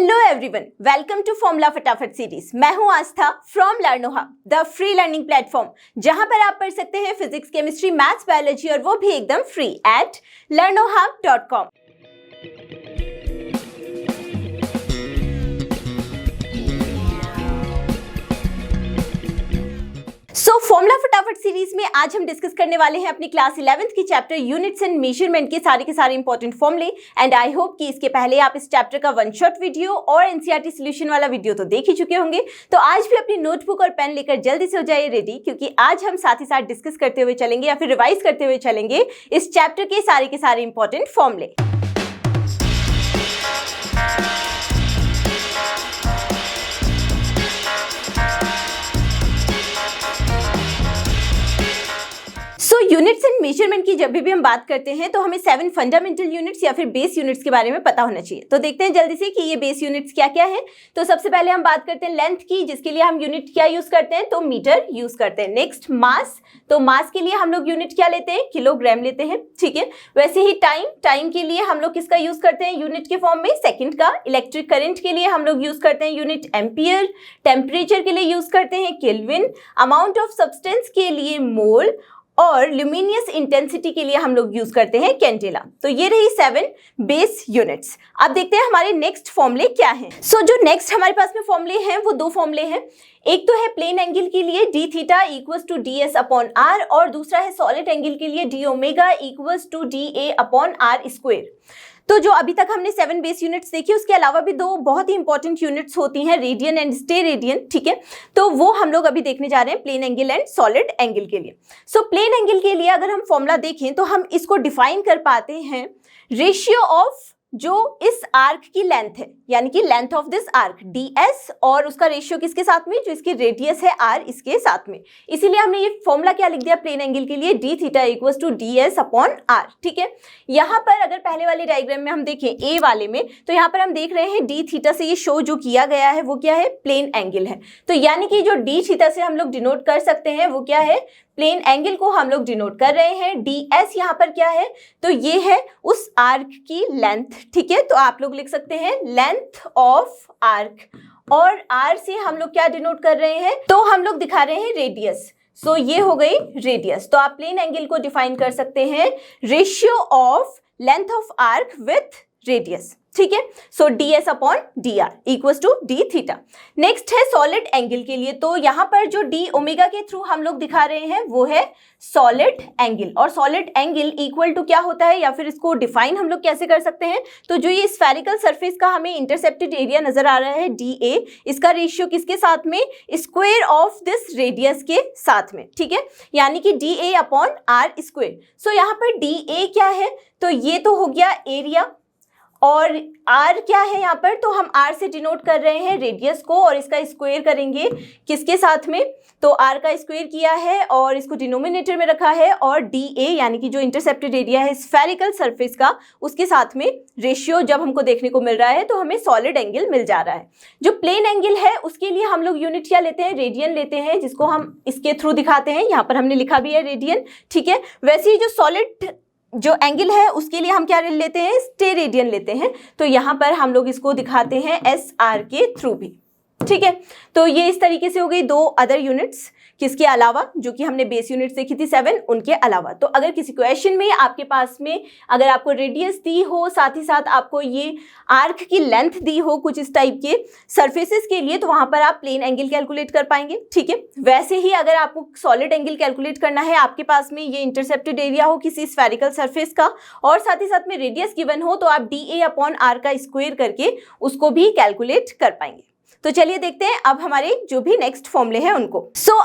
Hello everyone, welcome to formula फटाफट series. मैं हूं Aastha from Learno Hub, the free learning platform, जहां पर आप पढ़ सकते हैं फिजिक्स, केमिस्ट्री, मैथ्स, बायोलॉजी और वो भी एकदम फ्री एट learnohub.com। फॉर्मूला फटाफट सीरीज में आज हम डिस्कस करने वाले हैं अपनी क्लास 11th की चैप्टर यूनिट्स एंड मेजरमेंट के सारे इंपॉर्टेंट फॉर्मूले। एंड आई होप कि इसके पहले आप इस चैप्टर का वन शॉट वीडियो और एनसीईआरटी सॉल्यूशन वाला वीडियो तो देख ही चुके होंगे। तो आज भी अपनी नोटबुक और पेन लेकर जल्दी से हो जाइए रेडी, क्योंकि आज हम साथ ही साथ डिस्कस करते हुए चलेंगे या फिर रिवाइज करते हुए चलेंगे इस चैप्टर के सारे इंपॉर्टेंट फॉर्मूले। यूनिट्स एंड मेजरमेंट की जब भी हम बात करते हैं तो हमें 7 फंडामेंटल यूनिट्स या फिर बेस यूनिट्स के बारे में पता होना चाहिए। तो देखते हैं जल्दी से कि ये बेस यूनिट्स क्या क्या है। तो सबसे पहले हम बात करते हैं लेंथ की, जिसके लिए हम यूनिट क्या यूज करते हैं, तो मीटर यूज करते हैं। नेक्स्ट मास, तो मास के लिए हम लोग यूनिट क्या लेते हैं, किलोग्राम लेते हैं, ठीक है। वैसे ही टाइम के लिए हम लोग किसका यूज करते हैं यूनिट के फॉर्म में, सेकंड का। इलेक्ट्रिक करंट के लिए हम लोग यूज करते हैं यूनिट एम्पियर। टेम्परेचर के लिए यूज करते हैं केल्विन। अमाउंट ऑफ सब्सटेंस के लिए मोल और ल्यूमिनियस इंटेंसिटी के लिए हम लोग यूज करते हैं कैंडेला। तो ये रही 7 बेस यूनिट्स। अब देखते हैं हमारे नेक्स्ट फॉर्मूले क्या हैं। जो नेक्स्ट हमारे पास में फॉर्मूले हैं वो 2 फॉर्मूले हैं। एक तो है प्लेन एंगल के लिए d theta equals to D S upon R, और दूसरा है सॉलिड एंगल के लिए d omega equals to D A upon R square. तो जो अभी तक हमने 7 बेस यूनिट्स देखी, उसके अलावा भी 2 बहुत ही इंपॉर्टेंट यूनिट्स होती हैं, रेडियन एंड स्टे रेडियन, ठीक है। तो वो हम लोग अभी देखने जा रहे हैं plane angle and solid angle के लिए। प्लेन एंगल के लिए अगर हम फॉर्मूला देखें तो हम इसको डिफाइन कर पाते हैं रेशियो ऑफ जो इस आर्क की लेंथ है, यानी कि length of this arc ds, और उसका रेशियो किसके साथ में, जो इसकी रेडियस है r, इसके साथ में। इसीलिए हमने ये फॉर्मूला क्या लिख दिया प्लेन एंगल के लिए, d theta equals to ds upon r, ठीक है। यहाँ पर अगर पहले वाले डायग्राम में हम देखें a वाले में, तो यहाँ पर हम देख रहे हैं d थीटा से ये शो जो किया गया है वो क्या है, प्लेन एंगल है। तो यानी कि जो d थीटा से हम लोग डिनोट कर सकते हैं वो क्या है, प्लेन एंगल को हम लोग डिनोट कर रहे हैं। ds यहाँ पर क्या है, तो ये है उस आर्क की लेंथ, ठीक है। तो आप लोग लिख सकते हैं लेंथ ऑफ आर्क, और r से हम लोग क्या डिनोट कर रहे हैं, तो हम लोग दिखा रहे हैं रेडियस। ये हो गई रेडियस। तो आप प्लेन एंगल को डिफाइन कर सकते हैं ratio of length of arc with radius, ठीक है। ds upon dr equals to d theta. Next है सॉलिड एंगल के लिए। तो यहाँ पर जो d ओमेगा के थ्रू हम लोग दिखा रहे हैं वो है सॉलिड एंगल, और सॉलिड एंगल इक्वल टू क्या होता है, या फिर इसको डिफाइन हम लोग कैसे कर सकते हैं, तो जो ये स्फेरिकल सरफेस का हमें इंटरसेप्टेड एरिया नजर आ रहा है dA, इसका रेशियो किसके साथ में, स्क्वायर ऑफ दिस रेडियस के साथ में, ठीक है। यानी कि dA अपॉन आर स्क्वायर। यहाँ पर dA क्या है, तो ये तो हो गया एरिया, और r क्या है यहाँ पर, तो हम r से डिनोट कर रहे हैं रेडियस को, और इसका स्क्वायर करेंगे किसके साथ में, तो r का स्क्वायर किया है और इसको डिनोमिनेटर में रखा है, और dA यानी कि जो इंटरसेप्टेड एरिया है स्फेरिकल सरफेस का, उसके साथ में रेशियो जब हमको देखने को मिल रहा है तो हमें सॉलिड एंगल मिल जा रहा है। जो प्लेन एंगल है उसके लिए हम लोग यूनिट क्या लेते हैं, रेडियन लेते हैं, जिसको हम इसके थ्रू दिखाते हैं। यहाँ पर हमने लिखा भी है रेडियन, ठीक है। वैसे ही जो सॉलिड जो एंगल है उसके लिए हम क्या लेते हैं, स्टे रेडियन लेते हैं। तो यहाँ पर हम लोग इसको दिखाते हैं SR के थ्रू भी, ठीक है। तो ये इस तरीके से हो गई 2 अदर यूनिट्स, किसके अलावा, जो कि हमने बेस यूनिट्स देखी थी 7, उनके अलावा। तो अगर किसी क्वेश्चन में आपके पास में अगर आपको रेडियस दी हो, साथ ही साथ आपको ये आर्क की लेंथ दी हो कुछ इस टाइप के सरफेसेस के लिए, तो वहां पर आप प्लेन एंगल कैलकुलेट कर पाएंगे, ठीक है। वैसे ही अगर आपको सॉलिड एंगल कैलकुलेट करना है, आपके पास में ये इंटरसेप्टेड एरिया हो किसी स्फेरिकल सरफेस का, और साथ ही साथ में रेडियस गिवन हो, तो आप dA अपॉन r का स्क्वायर करके उसको भी कैलकुलेट कर पाएंगे। तो चलिए देखते हैं अब हमारे जो भी नेक्स्ट फॉर्मूले हैं उनको।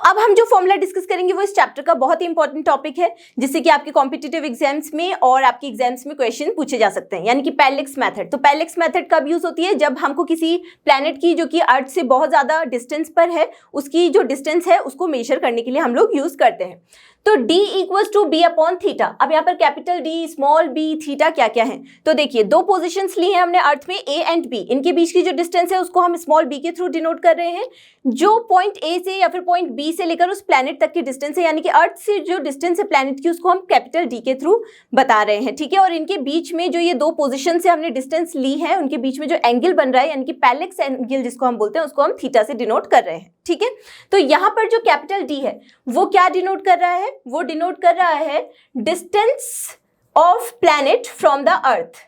अब हम जो फॉर्मूला डिस्कस करेंगे वो इस चैप्टर का बहुत ही इंपॉर्टेंट टॉपिक है, जिससे कि आपके कॉम्पिटिटिव एग्जाम्स में और आपके एग्जाम्स में क्वेश्चन पूछे जा सकते हैं, यानी कि पैरेलैक्स मेथड। तो पैरेलैक्स मेथड कब यूज होती है, जब हमको किसी प्लैनेट की जो कि अर्थ से बहुत ज्यादा डिस्टेंस पर है, उसकी जो डिस्टेंस है उसको मेजर करने के लिए हम लोग यूज करते हैं। तो d equals to b upon theta. अब यहाँ पर capital D, small b, theta क्या क्या है, तो देखिए 2 पोजीशंस ली हैं हमने अर्थ में, a एंड b, इनके बीच की जो डिस्टेंस है उसको हम स्मॉल b बी के थ्रू डिनोट कर रहे हैं। जो पॉइंट ए से या फिर पॉइंट बी से लेकर उस प्लैनेट तक की डिस्टेंस है, यानी कि अर्थ से जो डिस्टेंस है प्लैनेट की, उसको हम कैपिटल डी के थ्रू बता रहे हैं, ठीक है। और इनके बीच में जो ये दो पोजीशन से हमने डिस्टेंस ली है, उनके बीच में जो एंगल बन रहा है, यानी कि पैरेलैक्स एंगल जिसको हम बोलते हैं, उसको हम थीटा से डिनोट कर रहे हैं, ठीक है। तो यहाँ पर जो कैपिटल डी है वो क्या डिनोट कर रहा है? वो डिनोट कर रहा है distance of planet from the earth.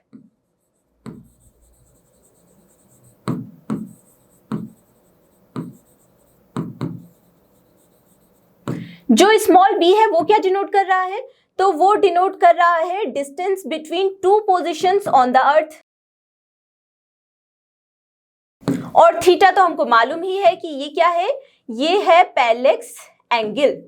जो स्मॉल बी है वो क्या डिनोट कर रहा है? तो वो डिनोट कर रहा है distance between two positions on the earth. और थीटा तो हमको मालूम ही है कि ये क्या है, ये है पैरेलैक्स एंगल,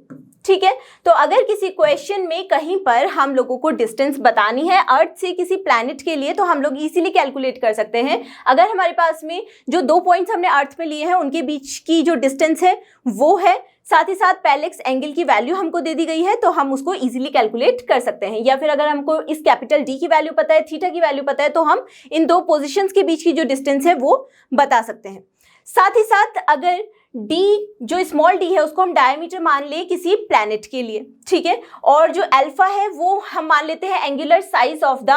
ठीक है। तो अगर किसी क्वेश्चन में कहीं पर हम लोगों को डिस्टेंस बतानी है अर्थ से किसी प्लैनेट के लिए, तो हम लोग इजीली कैलकुलेट कर सकते हैं। अगर हमारे पास में जो दो पॉइंट्स हमने अर्थ में लिए हैं उनके बीच की जो डिस्टेंस है वो है, साथ ही साथ पैरेलैक्स एंगल की वैल्यू हमको दे दी गई है, तो हम उसको इजीली कैलकुलेट कर सकते हैं। या फिर अगर हमको इस कैपिटल डी की वैल्यू पता है, थीटा की वैल्यू पता है, तो हम इन दो पोजीशंस के बीच की जो डिस्टेंस है वो बता सकते हैं। साथ ही साथ अगर डी, जो स्मॉल डी है, उसको हम डायमीटर मान ले किसी प्लैनेट के लिए, ठीक है। और जो अल्फा है वो हम मान लेते हैं angular size of the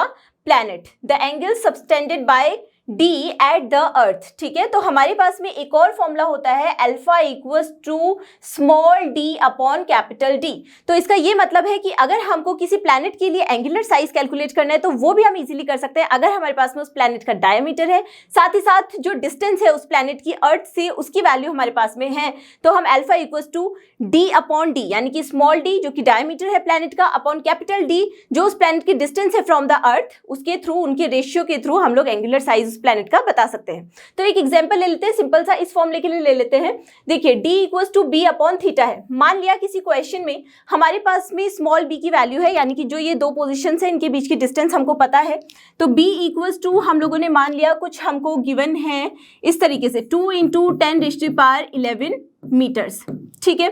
planet, the angle subtended bye D at the earth, ठीक है। तो हमारे पास में एक और फॉर्मूला होता है alpha equals to small D upon capital D. तो इसका ये मतलब है कि अगर हमको किसी प्लैनेट के लिए एंगुलर साइज कैलकुलेट करना है तो वो भी हम इजीली कर सकते हैं अगर हमारे पास में उस प्लैनेट का डायमीटर है, साथ ही साथ जो डिस्टेंस है उस प्लैनेट की अर्थ से, उसकी वैल्यू हमारे पास में है। तो हम alpha equals to D upon D, यानी कि स्मॉल डी जो कि डायमीटर है प्लैनेट का, अपॉन कैपिटल डी जो उस प्लैनेट की डिस्टेंस है फ्रॉम द अर्थ, उसके थ्रू, उनके रेशियो के थ्रू हम लोग एंगुलर साइज प्लैनेट का बता सकते हैं। तो एक एग्जांपल ले लेते हैं, सिंपल सा इस फॉर्मूले के लिए ले लेते हैं। देखिए d equals to B upon theta है। मान लिया किसी क्वेश्चन में हमारे पास में स्मॉल b की वैल्यू है, यानी कि जो ये दो पोजीशंस है इनके बीच की डिस्टेंस हमको पता है। तो b इक्वल्स टू हम लोगों ने मान लिया कुछ हमको गिवन है इस तरीके से 2 × 10⁻11 मीटर्स, ठीक है।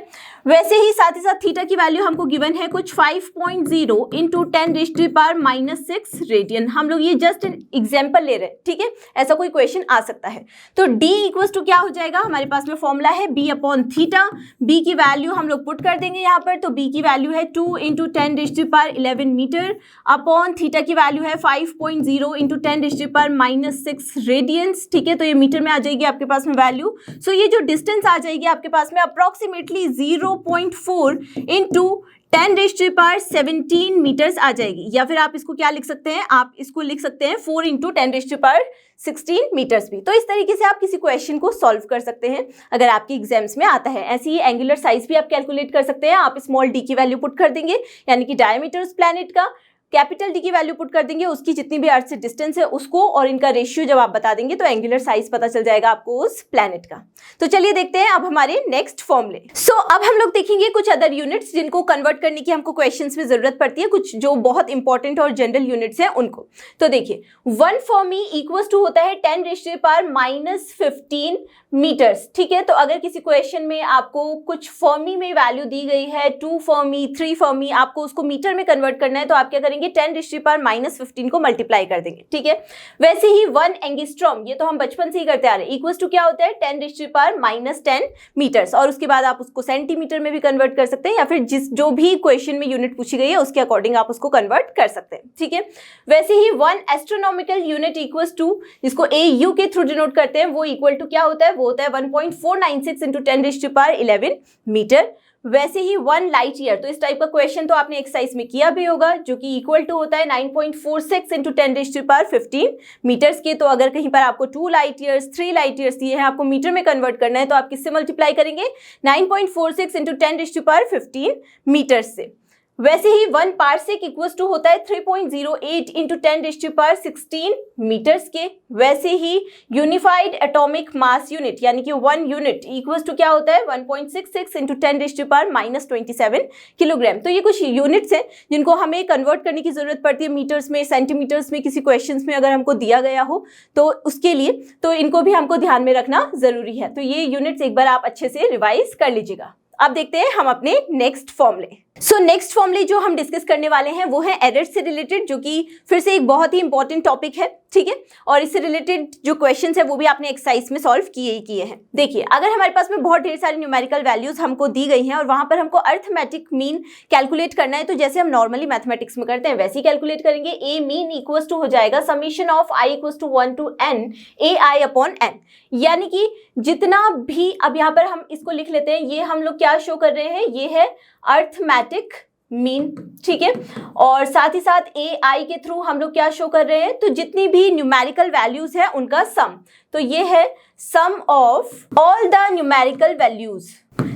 वैसे ही साथ थीटा की वैल्यू हमको गिवन है कुछ 5.0 × 10⁻⁻6 रेडियन। हम लोग ये जस्ट एग्जांपल ले रहे हैं, ठीक है, ऐसा कोई क्वेश्चन आ सकता है। तो d इक्वल्स टू क्या हो जाएगा, हमारे पास में फॉर्मूला है b अपॉन थीटा। b की वैल्यू हम लोग पुट कर देंगे यहाँ पर, तो b की वैल्यू है 2 × 10⁻11 मीटर अपॉन थीटा की वैल्यू है 5.0 × 10⁻⁻6 रेडियंस, ठीक है। तो ये मीटर में आ जाएगी आपके पास में वैल्यू। सो ये जो डिस्टेंस आ जाएगी आपके पास में अप्रोक्सीमेटली 0.4 × 10⁻17 मीटर्स आ जाएगी। या फिर आप इसको क्या लिख सकते हैं, आप इसको लिख सकते हैं 4 × 10⁻16 मीटर्स भी। तो इस तरीके से आप किसी क्वेश्चन को सॉल्व कर सकते हैं अगर आपके एग्जाम्स में आता है। ऐसे ही एंगुलर साइज भी आप कैलकुलेट कर सकते हैं। आप स्मॉल डी की वैल्यू पुट कर देंगे, यानी कि डायमीटर उस प्लैनेट का, कैपिटल डी की वैल्यू पुट कर देंगे, उसकी जितनी भी अर्थ से डिस्टेंस है उसको, और इनका रेशियो जब आप बता देंगे तो एंगुलर साइज पता चल जाएगा आपको उस प्लैनेट का। तो चलिए देखते हैं अब हमारे नेक्स्ट फॉर्मूले। सो अब हम लोग देखेंगे कुछ अदर यूनिट्स जिनको कन्वर्ट करने की हमको क्वेश्चंस में जरूरत पड़ती है, कुछ जो बहुत इंपॉर्टेंट और जनरल यूनिट्स हैं उनको। तो देखिए 1 फर्मी इक्वल्स टू होता है 10⁻⁻15 मीटर्स, ठीक है। तो अगर किसी क्वेश्चन में आपको कुछ फर्मी में वैल्यू दी गई है, 2 फर्मी, 3 फर्मी, आपको उसको मीटर में कन्वर्ट करना है, तो आप क्या करेंगे 10⁻⁻15 को मल्टीप्लाई कर देंगे, ठीक है। वैसे ही 1 एंगस्ट्रॉम, ये तो हम बचपन से ही करते आ रहे हैं, इक्वल्स टू क्या होता है 10⁻⁻10 मीटर्स, और उसके बाद आप उसको सेंटीमीटर में भी कन्वर्ट कर सकते हैं, या फिर जो भी क्वेश्चन में यूनिट पूछी गई है उसके अकॉर्डिंग आप उसको कन्वर्ट कर सकते हैं, ठीक है। वैसे ही 1 एस्ट्रोनॉमिकल यूनिट इक्वल्स टू, जिसको AU के थ्रू डिनोट करते हैं, वो इक्वल टू क्या होता है, वो होता है 1.496 × 10⁻11 मीटर। वैसे ही 1 लाइट ईयर, तो इस टाइप का क्वेश्चन तो आपने एक्सरसाइज में किया भी होगा, जो कि इक्वल टू होता है 9.46 × 10⁻15 मीटर्स के। तो अगर कहीं पर आपको 2 लाइट ईयर्स, 3 लाइट ईयर्स दिए हैं, आपको मीटर में कन्वर्ट करना है, तो आप किससे मल्टीप्लाई करेंगे 9.46 × 10⁻15 मीटर्स से। वैसे ही 1 पार्सेक इक्वल्स टू होता है 3.08 × 10⁻16 मीटर्स के। वैसे ही यूनिफाइड एटॉमिक मास यूनिट, यानी कि 1 यूनिट इक्वल्स टू क्या होता है 1.66 × 10⁻⁻27 किलोग्राम। तो ये कुछ यूनिट्स हैं जिनको हमें कन्वर्ट करने की जरूरत पड़ती है मीटर्स में, सेंटीमीटर्स में, किसी क्वेश्चंस में अगर हमको दिया गया हो तो उसके लिए, तो इनको भी हमको ध्यान में रखना जरूरी है। तो ये यूनिट्स एक बार आप अच्छे से रिवाइज कर लीजिएगा। अब देखते हैं हम अपने नेक्स्ट फॉर्मूले। सो नेक्स्ट फॉर्मूले जो हम डिस्कस करने वाले हैं वो है एरर से रिलेटेड, जो कि फिर से एक बहुत ही इंपॉर्टेंट टॉपिक है, ठीक है। और इससे रिलेटेड जो क्वेश्चंस है वो भी आपने एक्सरसाइज में सॉल्व किए हैं। देखिए, अगर हमारे पास में बहुत ढेर सारी न्यूमेरिकल वैल्यूज हमको दी गई हैं और वहां पर हमको अर्थमेटिक मीन कैलकुलेट करना है, तो जैसे हम नॉर्मली मैथमेटिक्स में करते हैं वैसे ही कैलकुलेट करेंगे। ए मीन इक्वल्स टू हो जाएगा summation of I equals to 1 to n A I upon N, यानी कि जितना भी, अब यहाँ पर हम इसको लिख लेते हैं, ये हम लोग क्या शो कर रहे हैं, ये है अर्थमेटिक मीन, ठीक है। और साथ ही साथ ए आई के थ्रू हम लोग क्या शो कर रहे हैं, तो जितनी भी न्यूमेरिकल वैल्यूज है उनका सम, तो ये है sum of all the numerical values.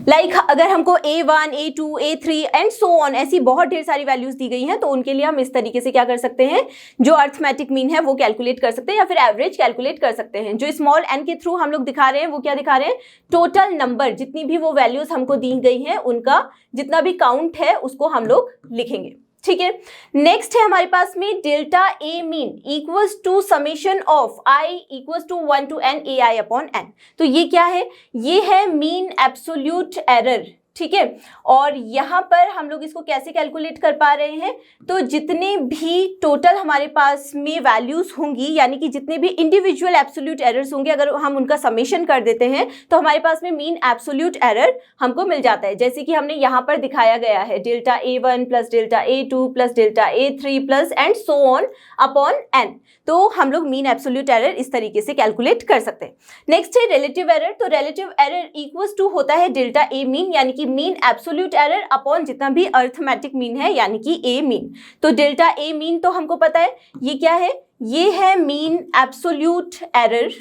Like अगर हमको A1, A2, A3 and so on ऐसी बहुत ढेर सारी वैल्यूज दी गई हैं, तो उनके लिए हम इस तरीके से क्या कर सकते हैं, जो अर्थमेटिक मीन है वो कैलकुलेट कर सकते हैं या फिर एवरेज कैलकुलेट कर सकते हैं। जो स्मॉल n के थ्रू हम लोग दिखा रहे हैं वो क्या दिखा रहे हैं, टोटल नंबर, जितनी भी वो वैल्यूज हमको दी गई हैं उनका जितना भी काउंट है उसको हम लोग लिखेंगे, ठीक है। नेक्स्ट है हमारे पास में delta A mean equals to summation of I equals to 1 to n A I upon N. तो ये क्या है, ये है मीन एब्सोल्यूट एरर, ठीक है। और यहाँ पर हम लोग इसको कैसे कैलकुलेट कर पा रहे हैं, तो जितने भी टोटल हमारे पास में वैल्यूज होंगी, यानी कि जितने भी इंडिविजुअल एब्सोल्यूट एरर्स होंगे, अगर हम उनका समेशन कर देते हैं तो हमारे पास में मीन एब्सोल्यूट एरर हमको मिल जाता है। जैसे कि हमने यहाँ पर दिखाया गया है delta A1 plus delta A2 plus delta A3 plus and so on upon n, तो हम लोग मीन एब्सोल्यूट एरर इस तरीके से कैलकुलेट कर सकते हैं। नेक्स्ट है रिलेटिव एरर। तो रिलेटिव एरर इक्वल्स टू होता है डेल्टा ए मीन, यानी कि मीन एब्सोल्यूट एरर अपॉन जितना भी अर्थमेटिक मीन है, यानी कि ए मीन। तो डेल्टा ए मीन तो हमको पता है ये क्या है, ये है मीन एब्सोल्यूट एरर,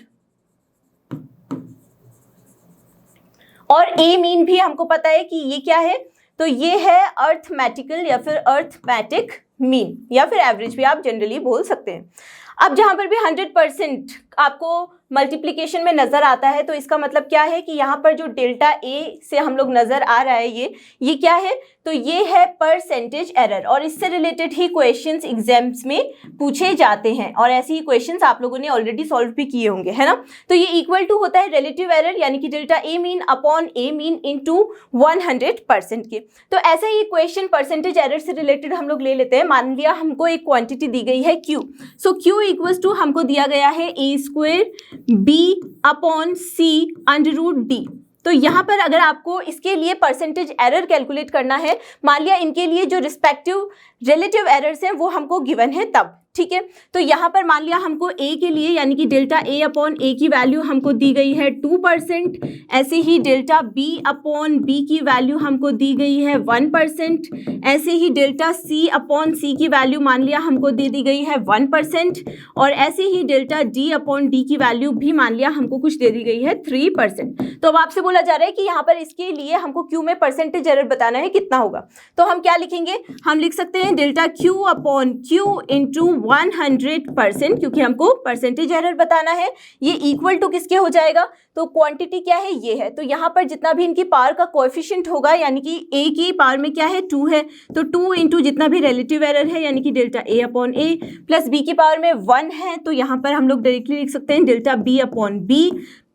और ए मीन भी हमको पता है कि ये क्या है, तो ये है अर्थमेटिकल या फिर अर्थमेटिक मीन, या फिर एवरेज भी आप जनरली बोल सकते हैं। अब जहां पर भी 100% आपको मल्टीप्लिकेशन में नजर आता है, तो इसका मतलब क्या है कि यहाँ पर जो डेल्टा ए से हम लोग नजर आ रहा है, ये क्या है, तो ये है परसेंटेज एरर। और इससे रिलेटेड ही क्वेश्चंस एग्जाम्स में पूछे जाते हैं, और ऐसे ही क्वेश्चंस आप लोगों ने ऑलरेडी सॉल्व भी किए होंगे, है ना। तो ये इक्वल टू होता है रिलेटिव एरर, यानी कि delta A mean upon A mean into 100% के। तो ऐसा ही क्वेश्चन परसेंटेज एरर से रिलेटेड हम लोग ले लेते हैं। मान लिया हमको एक क्वांटिटी दी गई है Q, so Q equals to हमको दिया गया है A² B upon C under root D। तो यहाँ पर अगर आपको इसके लिए परसेंटेज एरर कैलकुलेट करना है, मान लिया इनके लिए जो रिस्पेक्टिव रिलेटिव एरर्स हैं वो हमको गिवन है तब, ठीक है। तो यहाँ पर मान लिया हमको A के लिए, यानी कि डेल्टा A अपॉन A की वैल्यू हमको दी गई है 2%, ऐसे ही डेल्टा B अपॉन B की वैल्यू हमको दी गई है 1%, ऐसे ही डेल्टा C अपॉन C की वैल्यू मान लिया हमको दे दी गई है 1%, और ऐसे ही डेल्टा D अपॉन D की वैल्यू भी मान लिया हमको कुछ दे दी गई है 3%। तो अब आपसे बोला जा रहा है कि यहाँ पर इसके लिए हमको Q में परसेंटेज एरर बताना है, कितना होगा। तो हम क्या लिखेंगे, हम लिख सकते हैं delta Q upon Q into 100%, क्योंकि हमको परसेंटेज एरर बताना है। ये इक्वल टू किसके हो जाएगा, तो क्वांटिटी क्या है, ये है। तो यहाँ पर जितना भी इनकी पावर का कोएफिशिएंट होगा, यानी कि A की पावर में क्या है 2 है, तो 2 इंटू जितना भी रिलेटिव एरर है, यानी कि delta A upon A plus B की पावर में 1 है, तो यहाँ पर हम लोग डायरेक्टली लिख सकते हैं delta B upon B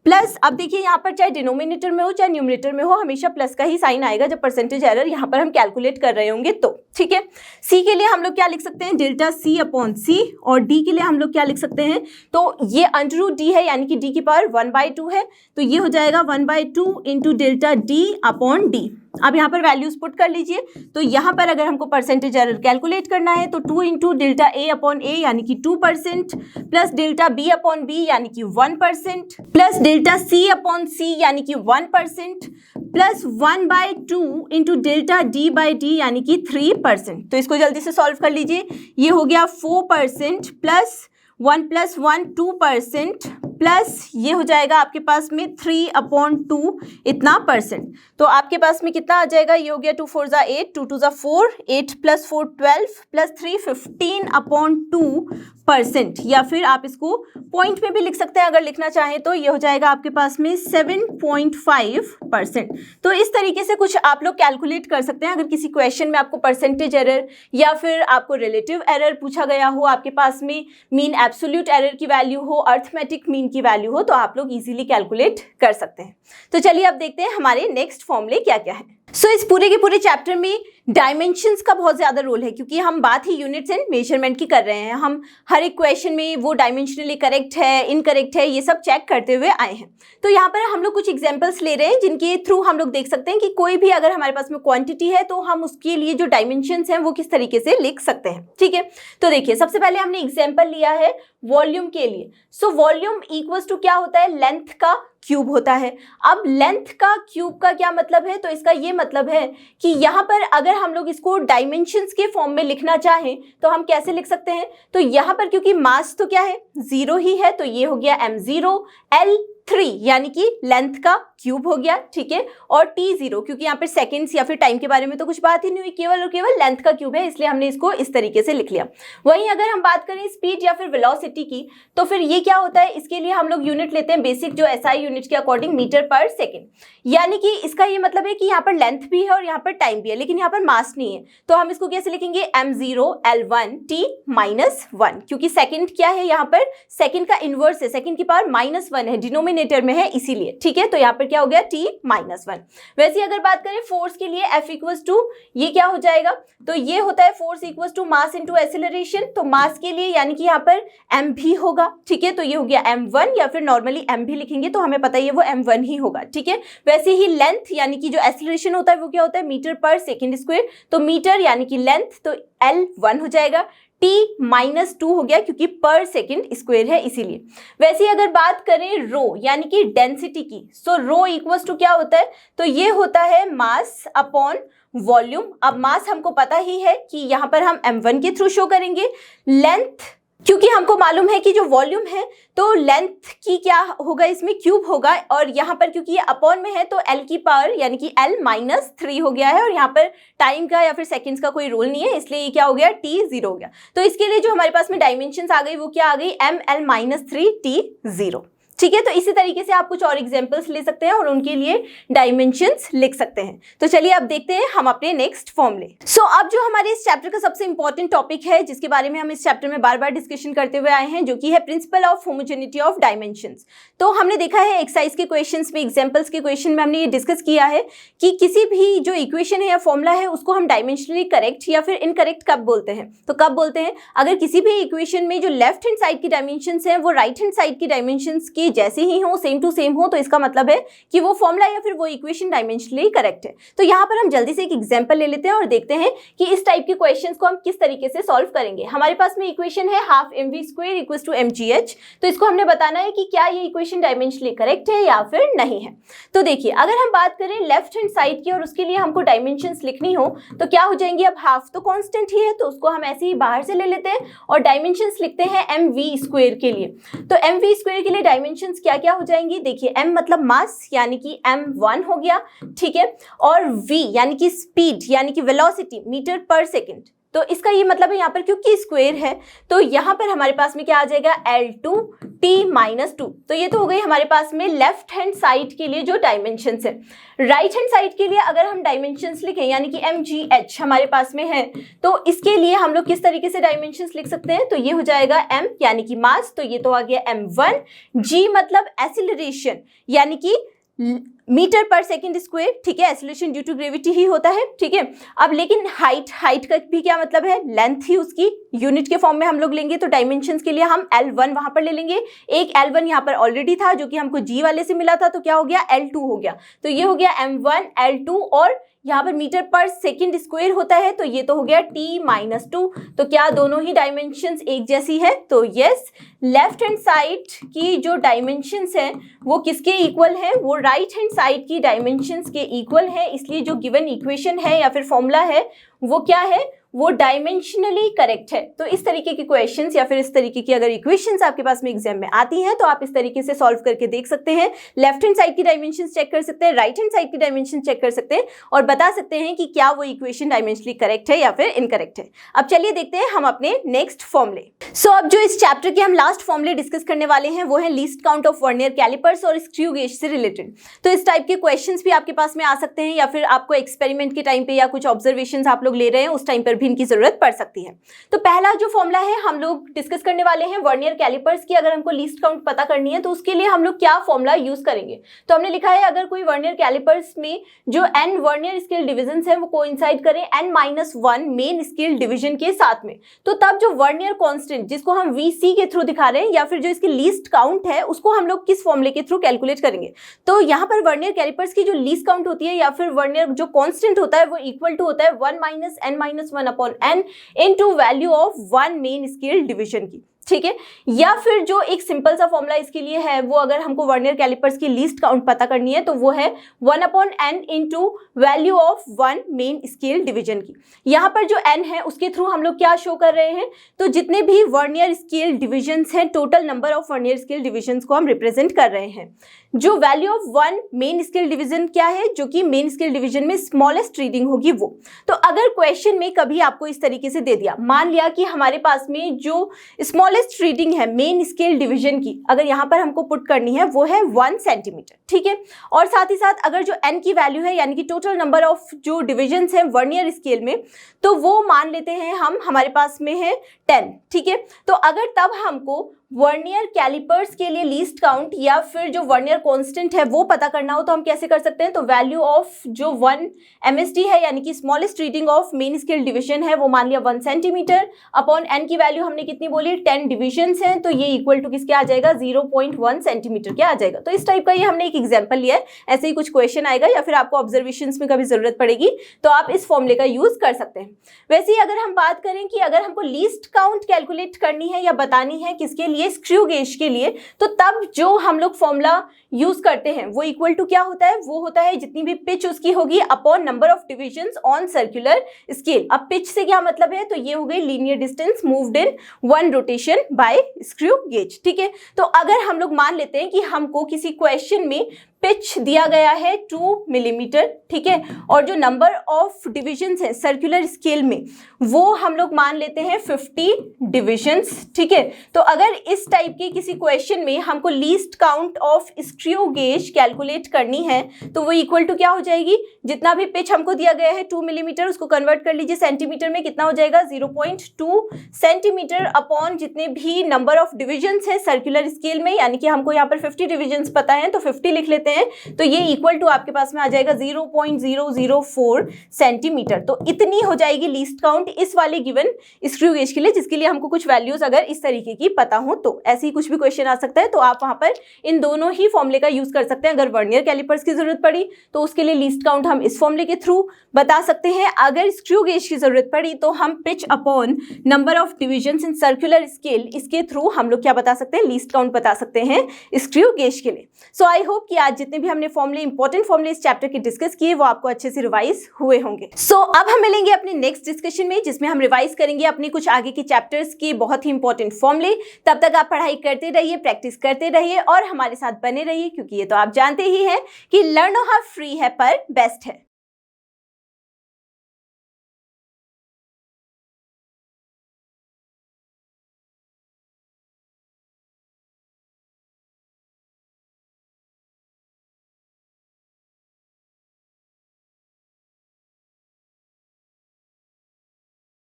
plus, अब देखिए यहाँ पर चाहे डिनोमिनेटर में हो चाहे न्यूमरेटर में हो, हमेशा प्लस का ही साइन आएगा जब परसेंटेज एरर यहाँ पर हम कैलकुलेट कर रहे होंगे, तो ठीक है। सी के लिए हम लोग क्या लिख सकते हैं, डेल्टा C अपॉन C, और डी के लिए हम लोग क्या लिख सकते हैं, तो ये अंडर रूट डी है, यानी कि डी की पावर 1/2 है, तो ये हो जाएगा 1/2 into delta D upon D। अब यहाँ पर वैल्यूज पुट कर लीजिए। तो यहाँ पर अगर हमको परसेंटेज एरर कैलकुलेट करना है, तो 2 into delta A upon A यानी कि 2%, plus delta B upon B यानी कि 1%, plus delta C upon C यानी कि 1%, plus 1/2 into delta D by D यानी कि 3%। तो इसको जल्दी से सॉल्व कर लीजिए। ये हो गया 4% प्लस 1 प्लस 1 2%, प्लस ये हो जाएगा आपके पास में 3/2 इतना परसेंट। तो आपके पास में कितना आ जाएगा, ये हो गया 2 4 ज़ा 8, 2 2 ज़ा 4, 8 प्लस 4 12 प्लस 3 15/2%, या फिर आप इसको पॉइंट में भी लिख सकते हैं अगर लिखना चाहें तो। ये हो जाएगा आपके पास में 7.5%। तो इस तरीके से कुछ आप लोग कैलकुलेट कर सकते हैं। अगर किसी क्वेश्चन में आपको परसेंटेज एरर या फिर आपको रिलेटिव एरर पूछा गया हो, आपके पास में मीन एब्सोल्यूट एरर की वैल्यू हो, अर्थमेटिक मीन की वैल्यू हो, तो आप लोग इजीली कैलकुलेट कर सकते हैं। तो चलिए अब देखते हैं हमारे नेक्स्ट फॉर्मूले क्या क्या है। सो इस पूरे के पूरे चैप्टर में डायमेंशंस का बहुत ज़्यादा रोल है, क्योंकि हम बात ही यूनिट्स एंड मेजरमेंट की कर रहे हैं। हम हर एक क्वेश्चन में वो डायमेंशनली करेक्ट है, इनकरेक्ट है, ये सब चेक करते हुए आए हैं। तो यहाँ पर हम लोग कुछ एग्जांपल्स ले रहे हैं जिनके थ्रू हम लोग देख सकते हैं कि कोई भी अगर हमारे पास में क्वांटिटी है तो हम उसके लिए जो डायमेंशंस हैं वो किस तरीके से लिख सकते हैं। ठीक है, तो देखिए सबसे पहले हमने एग्जाम्पल लिया है वॉल्यूम के लिए। सो वॉल्यूम इक्वल्स टू क्या होता है, लेंथ का क्यूब होता है। अब लेंथ का क्यूब का क्या मतलब है, तो इसका ये मतलब है कि यहाँ पर अगर हम लोग इसको डायमेंशंस के फॉर्म में लिखना चाहें तो हम कैसे लिख सकते हैं, तो यहाँ पर क्योंकि मास तो क्या है 0 ही है, तो ये हो गया m0 L3 यानी कि लेंथ का क्यूब हो गया। ठीक है, और T0 क्योंकि यहाँ पर सेकेंड्स या फिर टाइम के बारे में तो कुछ बात ही नहीं हुई, केवल और केवल लेंथ का क्यूब है, इसलिए हमने इसको इस तरीके से लिख लिया। वहीं अगर हम बात करें स्पीड या फिर वेलोसिटी की, तो फिर ये क्या होता है, इसके लिए हम लोग यूनिट लेते हैं बेसिक जो SI यूनिट के अकॉर्डिंग मीटर पर सेकेंड। यानी कि इसका ये मतलब है कि यहाँ पर लेंथ भी है और यहाँ पर टाइम भी है, लेकिन यहाँ पर मास नहीं है, तो हम इसको कैसे लिखेंगे m0 L1 T-1, क्योंकि सेकेंड क्या है, यहाँ पर सेकेंड का इनवर्स है, सेकेंड की पावर -1 है, डिनोमिनेटर में है इसीलिए। ठीक है, तो यहाँ पर क्या हो गया T-1। वैसे अगर बात करें फोर्स के लिए F इक्वल्स टू ये क्या हो जाएगा, तो ये होता है force equals to mass into acceleration. तो मास के लिए यानी कि यहाँ पर m भी होगा। ठीक है, तो ये हो गया m1 या फिर नॉर्मली m भी लिखेंगे तो हमें पता ही है वो m1 ही होगा। ठीक है, वैसे ही लेंथ यानी कि जो एक्सेलरेशन होता है वो क्या होता है मीटर पर सेकेंड स्क्वायर, तो मीटर यानी कि लेंथ तो L1 हो जाएगा, T-2 हो गया क्योंकि पर सेकेंड स्क्वायर है इसीलिए। वैसे अगर बात करें रो यानी कि डेंसिटी की, सो रो इक्वल्स टू क्या होता है, तो ये होता है मास अपॉन वॉल्यूम। अब मास हमको पता ही है कि यहाँ पर हम m1 के थ्रू शो करेंगे, लेंथ क्योंकि हमको मालूम है कि जो वॉल्यूम है तो लेंथ की क्या होगा, इसमें क्यूब होगा, और यहाँ पर क्योंकि ये अपॉन में है तो L की पावर यानी कि L-3 हो गया है, और यहाँ पर टाइम का या फिर सेकंड्स का कोई रोल नहीं है, इसलिए ये क्या हो गया T0 हो गया। तो इसके लिए जो हमारे पास में डायमेंशंस आ गई वो क्या आ गई ML-3 T0। ठीक है, तो इसी तरीके से आप कुछ और एग्जांपल्स ले सकते हैं और उनके लिए डायमेंशंस लिख सकते हैं। तो चलिए अब देखते हैं हम अपने नेक्स्ट फॉर्मूले। सो अब जो हमारे इस चैप्टर का सबसे इंपॉर्टेंट टॉपिक है जिसके बारे में हम इस चैप्टर में बार बार डिस्कशन करते हुए आए हैं, जो कि है principle of homogeneity of dimensions. तो हमने देखा है एक्सरसाइज के क्वेश्चंस में, एग्जाम्पल्स के क्वेश्चन में हमने ये डिस्कस किया है कि किसी भी जो इक्वेशन है या फॉर्मूला है उसको हम डायमेंशनली करेक्ट या फिर इनकरेक्ट कब बोलते हैं, तो कब बोलते हैं अगर किसी भी इक्वेशन में जो लेफ्ट हैंड साइड की डायमेंशंस हैं वो राइट हैंड साइड की डायमेंशंस की जैसे ही हो, सेम टू सेम हो, तो इसका मतलब है कि वो फॉर्मूला या फिर वो इक्वेशन डायमेंशनली करेक्ट है। तो यहाँ पर हम जल्दी से एक एग्जांपल ले लेते हैं और देखते हैं कि इस टाइप के क्वेश्चंस को हम किस तरीके से सॉल्व करेंगे। हमारे पास में इक्वेशन है half mv² equals to mgh, तो इसको हमने बताना है कि क्या ये इक्वेशन डायमेंशनली करेक्ट है या फिर नहीं है। तो देखिए अगर हम बात करें लेफ्ट हैंड साइड की और उसके लिए हमको डायमेंशंस लिखनी हो तो क्या हो जाएंगी, अब हाफ तो कांस्टेंट ही है तो उसको हम ऐसे ही बाहर से ले लेते हैं और डायमेंशंस लिखते हैं mv² के लिए। तो mv² के लिए डायमेंशंस क्या क्या हो जाएंगी, देखिए m मतलब मास यानी कि m1 हो गया। ठीक है, और v यानी कि स्पीड यानी कि वेलोसिटी मीटर पर सेकेंड, तो इसका ये मतलब है यहाँ पर क्योंकि स्क्वायर है तो यहाँ पर हमारे पास में क्या आ जाएगा L2 T-2। तो ये तो हो गई हमारे पास में लेफ्ट हैंड साइड के लिए जो डायमेंशंस है। राइट हैंड साइड के लिए अगर हम डायमेंशंस लिखें यानी कि mgh हमारे पास में है तो इसके लिए हम लोग किस तरीके से डायमेंशंस लिख सकते हैं, तो ये हो जाएगा m यानी कि मास, तो ये तो आ गया m1, g मतलब एक्सीलरेशन यानी कि मीटर पर सेकेंड स्क्वायर। ठीक है, एक्सीलरेशन ड्यू टू ग्रेविटी ही होता है। ठीक है, अब लेकिन हाइट का भी क्या मतलब है, लेंथ ही उसकी यूनिट के फॉर्म में हम लोग लेंगे, तो डायमेंशंस के लिए हम L1 वहां पर ले लेंगे। एक L1 यहाँ पर ऑलरेडी था जो कि हमको G वाले से मिला था, तो क्या हो गया L2 हो गया, तो ये हो गया m1 L2, और यहाँ पर मीटर पर सेकेंड स्क्वायर होता है तो ये तो हो गया T-2। तो क्या दोनों ही डायमेंशंस एक जैसी है, तो यस, लेफ्ट हैंड साइड की जो डायमेंशंस हैं वो किसके इक्वल है, वो राइट हैंड साइड की डायमेंशंस के इक्वल है, इसलिए जो गिवन इक्वेशन है या फिर फॉर्मूला है वो क्या है, वो डायमेंशनली करेक्ट है। तो इस तरीके के क्वेश्चंस या फिर इस तरीके की अगर इक्वेशंस आपके पास में एग्जाम में आती हैं तो आप इस तरीके से सॉल्व करके देख सकते हैं। लेफ्ट हैंड साइड की डायमेंशंस चेक कर सकते हैं, राइट हैंड साइड की डायमेंशन चेक कर सकते हैं और बता सकते हैं कि क्या वो इक्वेशन डायमेंशनली करेक्ट है या फिर इनकरेक्ट है। अब चलिए देखते हैं हम अपने नेक्स्ट फॉर्मूले। सो अब जो इस चैप्टर के हम लास्ट फॉर्मूले डिस्कस करने वाले हैं वो है least count of vernier calipers और स्क्रू गेज से रिलेटेड। तो इस टाइप के क्वेश्चंस भी आपके पास में आ सकते हैं या फिर आपको एक्सपेरिमेंट के टाइम पे या कुछ ऑब्जर्वेशंस आप लोग ले रहे हैं उस टाइम पर भी इनकी जरूरत पड़ सकती है। तो पहला जो फॉर्मूला है हम लोग डिस्कस करने वाले हैं वर्नियर कैलिपर्स की। अगर हमको लीस्ट काउंट पता करनी है तो उसके लिए हम लोग क्या फॉर्मूला यूज करेंगे। तो हमने लिखा है अगर कोई वर्नियर कैलिपर्स में जो n वर्नियर स्केल डिविजन है वो कोइंसाइड करें n-1 मेन स्केल डिवीजन के साथ में, तो तब जो वर्नियर कांस्टेंट जिसको हम VC के थ्रू दिखा रहे हैं या फिर जो इसकी लीस्ट काउंट है उसको हम लोग किस फॉर्मूले के थ्रू कैलकुलेट करेंगे। तो यहाँ पर वर्नियर कैलिपर्स की जो लीस्ट काउंट होती है या फिर वर्नियर जो कांस्टेंट होता है वो इक्वल टू होता है 1 - n-1 upon n into value of 1 main scale division की, ठीक है। या फिर जो एक सिंपल सा फॉर्मूला इसके लिए है वो अगर हमको वर्नियर कैलिपर्स की लीस्ट काउंट पता करनी है तो वो है 1/n into value of 1 main scale division की। यहाँ पर जो n है उसके थ्रू हम लोग क्या शो कर रहे हैं, तो जितने भी वर्नियर स्केल डिविजन्स हैं total number of vernier scale divisions को हम रिप्रेजेंट कर रहे हैं। जो value of 1 main scale division क्या है, जो कि मेन स्केल डिवीजन में स्मॉलेस्ट रीडिंग होगी वो। तो अगर क्वेश्चन में कभी आपको इस तरीके से दे दिया, मान लिया कि हमारे पास में जो स्मॉलेस्ट रीडिंग है मेन स्केल डिवीजन की अगर यहाँ पर हमको पुट करनी है वो है 1 सेंटीमीटर, ठीक है। और साथ ही साथ अगर जो n की वैल्यू है यानी कि टोटल नंबर ऑफ जो डिविजन्स हैं वर्नियर स्केल में, तो वो मान लेते हैं हम हमारे पास में है 10, ठीक है। तो अगर तब हमको वर्नियर कैलिपर्स के लिए लीस्ट काउंट या फिर जो वर्नियर कांस्टेंट है वो पता करना हो तो हम कैसे कर सकते हैं। तो वैल्यू ऑफ जो 1 MSD है यानी कि smallest reading of main scale division है वो मान लिया 1 सेंटीमीटर अपॉन n की वैल्यू हमने कितनी बोली 10 डिविजन्स हैं, तो ये इक्वल टू किसके आ जाएगा 0.1 सेंटीमीटर के आ जाएगा। तो इस टाइप का ये हमने एक एग्जाम्पल लिया है, ऐसे ही कुछ क्वेश्चन आएगा या फिर आपको ऑब्जर्वेशंस में कभी जरूरत पड़ेगी तो आप इस फॉर्मूले का यूज कर सकते हैं। वैसे ही अगर हम बात करें कि अगर हमको लीस्ट काउंट कैलकुलेट करनी है या बतानी है किसके लिए, स्क्रू गेज के लिए, तो तब जो हम लोग फॉर्मूला यूज करते हैं वो इक्वल टू क्या होता है, वो होता है जितनी भी पिच उसकी होगी upon number of divisions on circular scale. अब पिच से क्या मतलब है, तो ये हो गई linear distance moved in 1 rotation bye screw gauge, ठीक है। तो अगर हम लोग मान लेते हैं कि हमको किसी क्वेश्चन में पिच दिया गया है 2 मिलीमीटर, ठीक है, और जो नंबर ऑफ डिविजन्स है सर्कुलर स्केल में वो हम लोग मान लेते हैं 50 डिविजन्स, ठीक है। तो अगर इस टाइप के किसी क्वेश्चन में हमको least count of screw gauge calculate करनी है तो वो इक्वल टू क्या हो जाएगी, जितना भी पिच हमको दिया गया है 2 मिलीमीटर उसको कन्वर्ट कर लीजिए सेंटीमीटर में, कितना हो जाएगा 0.2 सेंटीमीटर अपॉन जितने भी नंबर ऑफ डिविजन्स है सर्कुलर स्केल में, यानी कि हमको यहाँ पर 50 डिविजन्स पता है तो 50 लिख लेते हैं, तो ये इक्वल टू आपके पास में आ जाएगा 0.004 सेंटीमीटर। तो इतनी हो जाएगी लीस्ट काउंट इस वाले गिवन स्क्रू गेज के लिए, जिसके लिए हमको कुछ वैल्यूज अगर इस तरीके की पता हो तो ऐसे ही कुछ भी क्वेश्चन आ सकता है। तो आप वहां पर इन दोनों ही फॉर्मूले का यूज कर सकते हैं। अगर वर्नियर कैलिपर्स की जरूरत पड़ी तो उसके लिए लीस्ट काउंट हम इस फॉर्मूले के थ्रू बता सकते हैं। अगर स्क्रू गेज की जरूरत पड़ी तो हम pitch upon number of divisions in circular scale, इसके थ्रू हम लोग क्या बता सकते हैं, लीस्ट काउंट बता सकते हैं स्क्रू गेज के लिए। सो आई होप कि आज जितने भी हमने फॉर्मूले इंपॉर्टेंट फॉर्मूले इस चैप्टर के डिस्कस किए वो आपको अच्छे से रिवाइज हुए होंगे। सो अब हम मिलेंगे अपने नेक्स्ट डिस्कशन में जिसमें हम रिवाइज करेंगे अपने कुछ आगे के चैप्टर्स के बहुत ही इंपॉर्टेंट फॉर्मूले। तब तक आप पढ़ाई करते रहिए, प्रैक्टिस करते रहिए और हमारे साथ बने रहिए, क्योंकि ये तो आप जानते ही हैं कि लर्नो हाफ फ्री है पर बेस्ट है।